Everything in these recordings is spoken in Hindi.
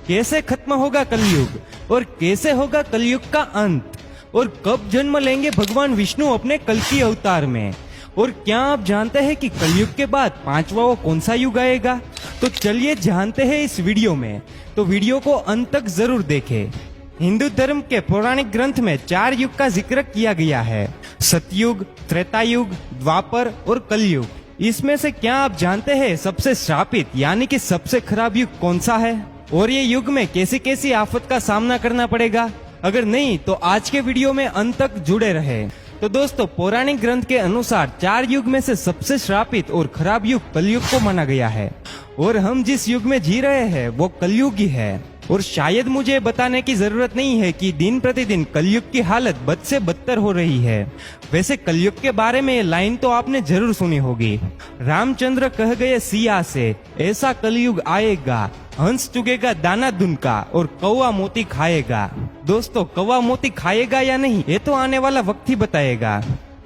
कैसे खत्म होगा कलयुग और कैसे होगा कलयुग का अंत, और कब जन्म लेंगे भगवान विष्णु अपने कल की अवतार में, और क्या आप जानते हैं कि कलयुग के बाद पांचवा वो कौन सा युग आएगा? तो चलिए जानते हैं इस वीडियो में, तो वीडियो को अंत तक जरूर देखें। हिंदू धर्म के पौराणिक ग्रंथ में 4 युग का जिक्र किया गया है, सतयुग, त्रेतायुग, द्वापर और कलयुग। इसमें से क्या आप जानते हैं सबसे श्रापित यानी कि सबसे खराब युग कौन सा है, और ये युग में कैसी कैसी आफत का सामना करना पड़ेगा? अगर नहीं तो आज के वीडियो में अंत तक जुड़े रहे। तो दोस्तों, पौराणिक ग्रंथ के अनुसार 4 युग में से सबसे श्रापित और खराब युग कलयुग को माना गया है, और हम जिस युग में जी रहे हैं वो कलयुग ही है। और शायद मुझे बताने की जरूरत नहीं है कि दिन प्रतिदिन कलयुग की हालत बद से बदतर हो रही है। वैसे कलयुग के बारे में ये लाइन तो आपने जरूर सुनी होगी, रामचंद्र कह गए सिया से, ऐसा कलयुग आएगा, हंस चुगेगा दाना दुनका और कौवा मोती खाएगा। दोस्तों, कौवा मोती खाएगा या नहीं ये तो आने वाला वक्त ही बताएगा,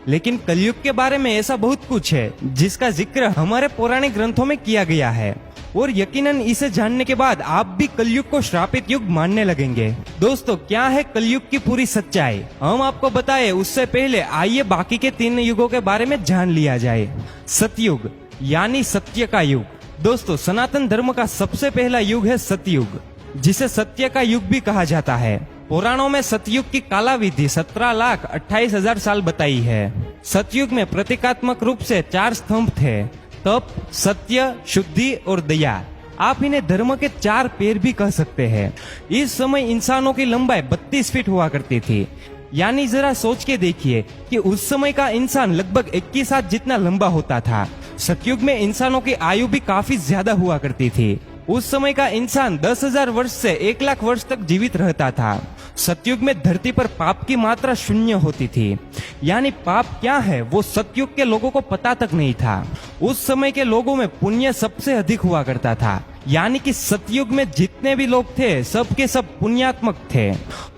लेकिन कलयुग के बारे में ऐसा बहुत कुछ है जिसका जिक्र हमारे पौराणिक ग्रंथों में किया गया है, और यकीनन इसे जानने के बाद आप भी कलयुग को श्रापित युग मानने लगेंगे। दोस्तों, क्या है कलयुग की पूरी सच्चाई, हम आपको बताए उससे पहले आइए बाकी के 3 युगों के बारे में जान लिया जाए। सतयुग यानी सत्य का युग। दोस्तों, सनातन धर्म का सबसे पहला युग है सतयुग, जिसे सत्य का युग भी कहा जाता है। पुराणों में सतयुग की कालाविधि 17,28,000 साल बताई है। सतयुग में प्रतीकात्मक रूप से 4 स्तंभ थे, तप, सत्य, शुद्धि और दया। आप इन्हें धर्म के 4 पैर भी कह सकते हैं। इस समय इंसानों की लंबाई 32 फीट हुआ करती थी, यानी जरा सोच के देखिए कि उस समय का इंसान लगभग 21 हाथ जितना लंबा होता था। सतयुग में इंसानों की आयु भी काफी ज्यादा हुआ करती थी। उस समय का इंसान 10,000 वर्ष से 1,00,000 वर्ष तक जीवित रहता था। सतयुग में धरती पर पाप की मात्रा शून्य होती थी, यानी पाप क्या है वो सतयुग के लोगों को पता तक नहीं था। उस समय के लोगों में पुण्य सबसे अधिक हुआ करता था, यानी कि सतयुग में जितने भी लोग थे सब के सब पुण्यात्मक थे।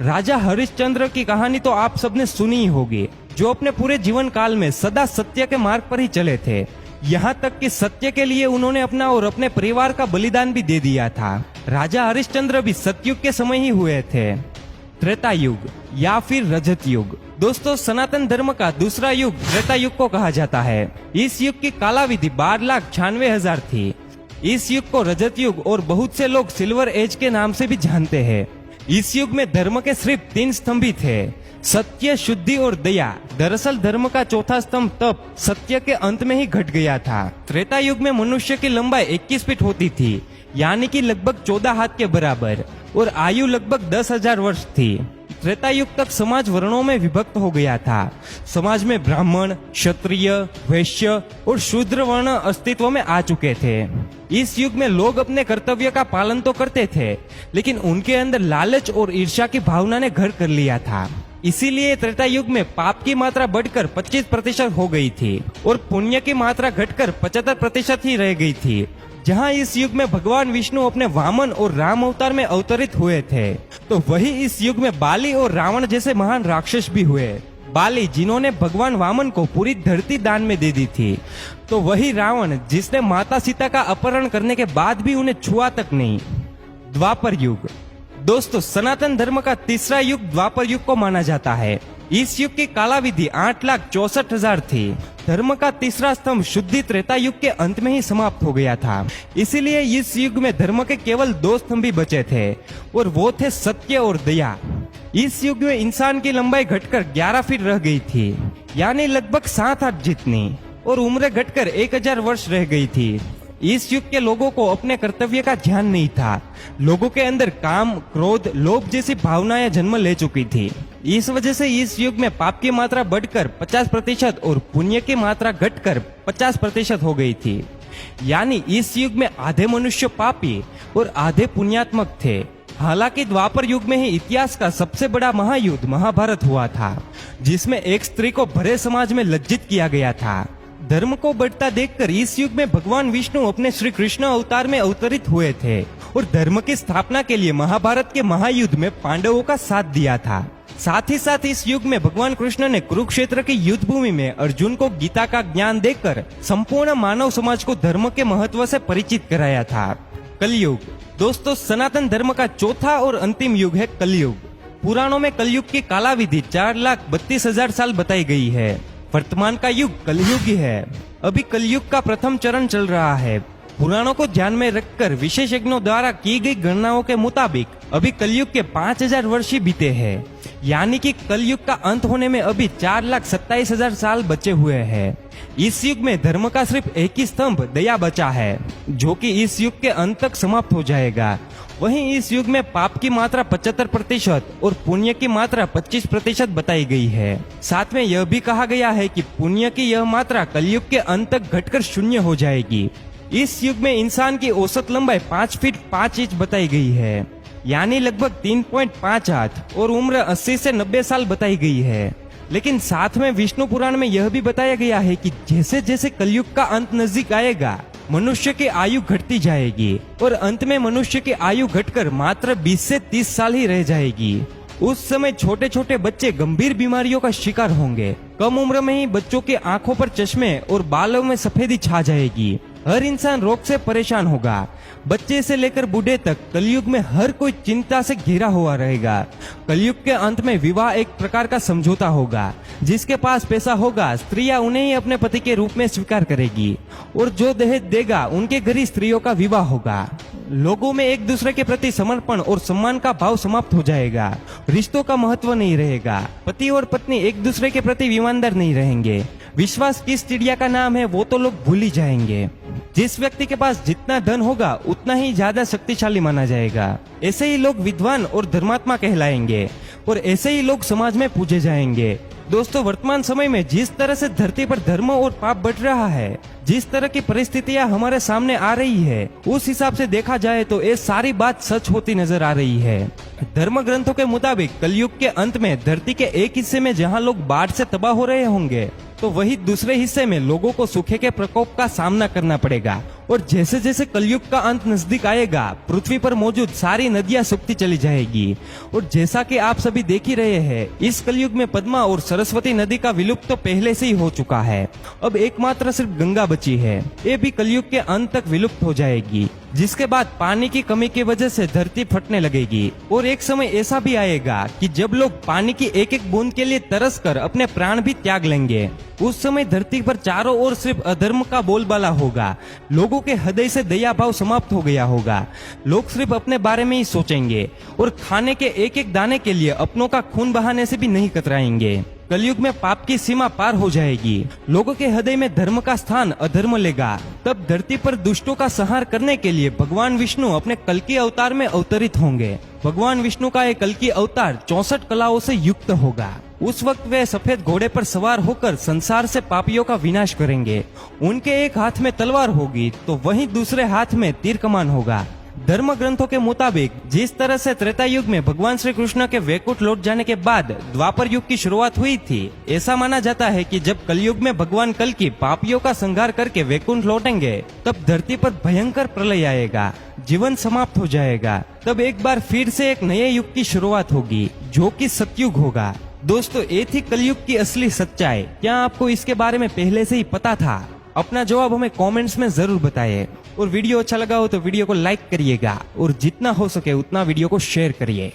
राजा हरिश्चंद्र की कहानी तो आप सबने सुनी ही होगी, जो अपने पूरे जीवन काल में सदा सत्य के मार्ग पर ही चले थे। यहाँ तक कि सत्य के लिए उन्होंने अपना और अपने परिवार का बलिदान भी दे दिया था। राजा हरिश्चंद्र भी सतयुग के समय ही हुए थे। त्रेता युग या फिर रजत युग। दोस्तों, सनातन धर्म का दूसरा युग त्रेता युग को कहा जाता है। इस युग की कालाविधि 12,96,000 थी। इस युग को रजत युग और बहुत से लोग सिल्वर एज के नाम से भी जानते हैं। इस युग में धर्म के सिर्फ 3 स्तंभ ही थे, सत्य, शुद्धि और दया। दरअसल धर्म का चौथा स्तंभ तप सत्य के अंत में ही घट गया था। त्रेता युग में मनुष्य की लंबाई 21 फीट होती थी, यानी कि लगभग 14 हाथ के बराबर, और आयु लगभग 10,000 वर्ष थी। त्रेता युग तक समाज वर्णों में विभक्त हो गया था। समाज में ब्राह्मण, क्षत्रिय, वैश्य और शूद्र वर्ण अस्तित्व में आ चुके थे। इस युग में लोग अपने कर्तव्य का पालन तो करते थे, लेकिन उनके अंदर लालच और ईर्ष्या की भावना ने घर कर लिया था। इसीलिए त्रेता युग में पाप की मात्रा बढ़कर 25% हो गई थी और पुण्य की मात्रा घटकर 75% ही रह गई थी। जहां इस युग में भगवान विष्णु अपने वामन और राम अवतार में अवतरित हुए थे, तो वही इस युग में बाली और रावण जैसे महान राक्षस भी हुए। बाली, जिन्होंने भगवान वामन को पूरी धरती दान में दे दी थी, तो वही रावण जिसने माता सीता का अपहरण करने के बाद भी उन्हें छुआ तक नहीं। द्वापर युग। दोस्तों, सनातन धर्म का तीसरा युग द्वापर युग को माना जाता है। इस युग की कालाविधि 8,64,000 थी। धर्म का तीसरा स्तंभ शुद्धि त्रेता युग के अंत में ही समाप्त हो गया था। इसीलिए इस युग में धर्म के केवल 2 स्तंभ ही बचे थे, और वो थे सत्य और दया। इस युग में इंसान की लंबाई घटकर 11 फीट रह गई थी, यानी लगभग 7 हाथ जितनी, और उम्र घटकर 1,000 वर्ष रह गई थी। इस युग के लोगों को अपने कर्तव्य का ध्यान नहीं था। लोगों के अंदर काम, क्रोध, लोभ जैसी भावनाएं जन्म ले चुकी थी। इस वजह से इस युग में पाप की मात्रा बढ़कर 50% और पुण्य की मात्रा घटकर 50% हो गई थी। यानी इस युग में आधे मनुष्य पापी और आधे पुण्यात्मक थे। हालांकि द्वापर युग में ही इतिहास का सबसे बड़ा महायुद्ध महाभारत हुआ था, जिसमें एक स्त्री को भरे समाज में लज्जित किया गया था। धर्म को बढ़ता देखकर इस युग में भगवान विष्णु अपने श्री कृष्ण अवतार में अवतरित हुए थे और धर्म की स्थापना के लिए महाभारत के महायुद्ध में पांडवों का साथ दिया था। साथ ही साथ इस युग में भगवान कृष्ण ने कुरुक्षेत्र की युद्ध भूमि में अर्जुन को गीता का ज्ञान देकर संपूर्ण मानव समाज को धर्म के महत्व से परिचित कराया था। कलयुग। दोस्तों, सनातन धर्म का चौथा और अंतिम युग है कलयुग। पुराणों में कलयुग की कालाविधि 4,32,000 साल बताई गई है। वर्तमान का युग कलयुग ही है। अभी कलयुग का प्रथम चरण चल रहा है। पुराणों को ध्यान में रखकर विशेषज्ञों द्वारा की गई गणनाओं के मुताबिक अभी कलयुग के 5,000 वर्ष ही बीते हैं, यानी कि कलयुग का अंत होने में अभी 4,27,000 साल बचे हुए हैं। इस युग में धर्म का सिर्फ एक ही स्तंभ दया बचा है, जो कि इस युग के अंत तक समाप्त हो जाएगा। वहीं इस युग में पाप की मात्रा 75% और पुण्य की मात्रा 25% बताई गई है। साथ में यह भी कहा गया है कि पुण्य की यह मात्रा कलयुग के अंत तक घटकर शून्य हो जाएगी। इस युग में इंसान की औसत लंबाई 5 फीट 5 इंच बताई गई है, यानी लगभग 3.5 हाथ, और उम्र 80 से 90 साल बताई गई है। लेकिन साथ में विष्णु पुराण में यह भी बताया गया है कि जैसे जैसे कलयुग का अंत नजदीक आएगा, मनुष्य की आयु घटती जाएगी और अंत में मनुष्य की आयु घटकर मात्र 20 से 30 साल ही रह जाएगी। उस समय छोटे छोटे बच्चे गंभीर बीमारियों का शिकार होंगे। कम उम्र में ही बच्चों की आंखों पर चश्मे और बालों में सफेदी छा जाएगी। हर इंसान रोग से परेशान होगा। बच्चे से लेकर बूढ़े तक कलयुग में हर कोई चिंता से घिरा हुआ रहेगा। कलयुग के अंत में विवाह एक प्रकार का समझौता होगा। जिसके पास पैसा होगा, स्त्रियां उन्हें ही अपने पति के रूप में स्वीकार करेगी, और जो दहेज देगा उनके घर ही स्त्रियों का विवाह होगा। लोगों में एक दूसरे के प्रति समर्पण और सम्मान का भाव समाप्त हो जाएगा। रिश्तों का महत्व नहीं रहेगा। पति और पत्नी एक दूसरे के प्रति ईमानदार नहीं रहेंगे। विश्वास किस चिड़िया का नाम है वो तो लोग भूल ही जाएंगे। जिस व्यक्ति के पास जितना धन होगा उतना ही ज्यादा शक्तिशाली माना जाएगा। ऐसे ही लोग विद्वान और धर्मात्मा कहलाएंगे, और ऐसे ही लोग समाज में पूजे जाएंगे। दोस्तों, वर्तमान समय में जिस तरह से धरती पर धर्म और पाप बढ़ रहा है, जिस तरह की परिस्थितियां हमारे सामने आ रही है, उस हिसाब से देखा जाए तो ये सारी बात सच होती नजर आ रही है। धर्म ग्रंथों के मुताबिक कलयुग के अंत में धरती के एक हिस्से में जहां लोग बाढ़ से तबाह हो रहे होंगे, तो वही दूसरे हिस्से में लोगों को सूखे के प्रकोप का सामना करना पड़ेगा। और जैसे जैसे कलयुग का अंत नजदीक आएगा, पृथ्वी पर मौजूद सारी नदियां सूखती चली जाएगी। और जैसा कि आप सभी देख ही रहे हैं, इस कलयुग में पद्मा और सरस्वती नदी का विलुप्त तो पहले से ही हो चुका है। अब एकमात्र सिर्फ गंगा बची है। ये भी कलयुग के अंत तक विलुप्त हो जाएगी, जिसके बाद पानी की कमी की वजह से धरती फटने लगेगी। और एक समय ऐसा भी आएगा कि जब लोग पानी की एक एक बूंद के लिए तरस कर अपने प्राण भी त्याग लेंगे। उस समय धरती पर चारों ओर सिर्फ अधर्म का बोलबाला होगा। लोगों के हृदय से दया भाव समाप्त हो गया होगा। लोग सिर्फ अपने बारे में ही सोचेंगे और खाने के एक एक दाने के लिए अपनों का खून बहाने से भी नहीं कतराएंगे। कलयुग में पाप की सीमा पार हो जाएगी। लोगों के हृदय में धर्म का स्थान अधर्म लेगा। तब धरती पर दुष्टों का संहार करने के लिए भगवान विष्णु अपने कल्कि अवतार में अवतरित होंगे। भगवान विष्णु का एक कल्कि अवतार 64 कलाओं से युक्त होगा। उस वक्त वे सफेद घोड़े पर सवार होकर संसार से पापियों का विनाश करेंगे। उनके एक हाथ में तलवार होगी तो वहीं दूसरे हाथ में तीर कमान होगा। धर्म ग्रंथों के मुताबिक जिस तरह से त्रेता युग में भगवान श्री कृष्ण के वैकुंठ लौट जाने के बाद द्वापर युग की शुरुआत हुई थी, ऐसा माना जाता है कि जब कलयुग में भगवान कल्कि पापियों का संहार करके वैकुंठ लौटेंगे, तब धरती पर भयंकर प्रलय आएगा, जीवन समाप्त हो जाएगा। तब एक बार फिर से एक नए युग की शुरुआत होगी, जो कि सतयुग होगा। दोस्तों, ये थी कलयुग की असली सच्चाई। क्या आपको इसके बारे में पहले से ही पता था? अपना जवाब हमें कमेंट्स में जरूर बताइए। और वीडियो अच्छा लगा हो तो वीडियो को लाइक करिएगा, और जितना हो सके उतना वीडियो को शेयर करिए।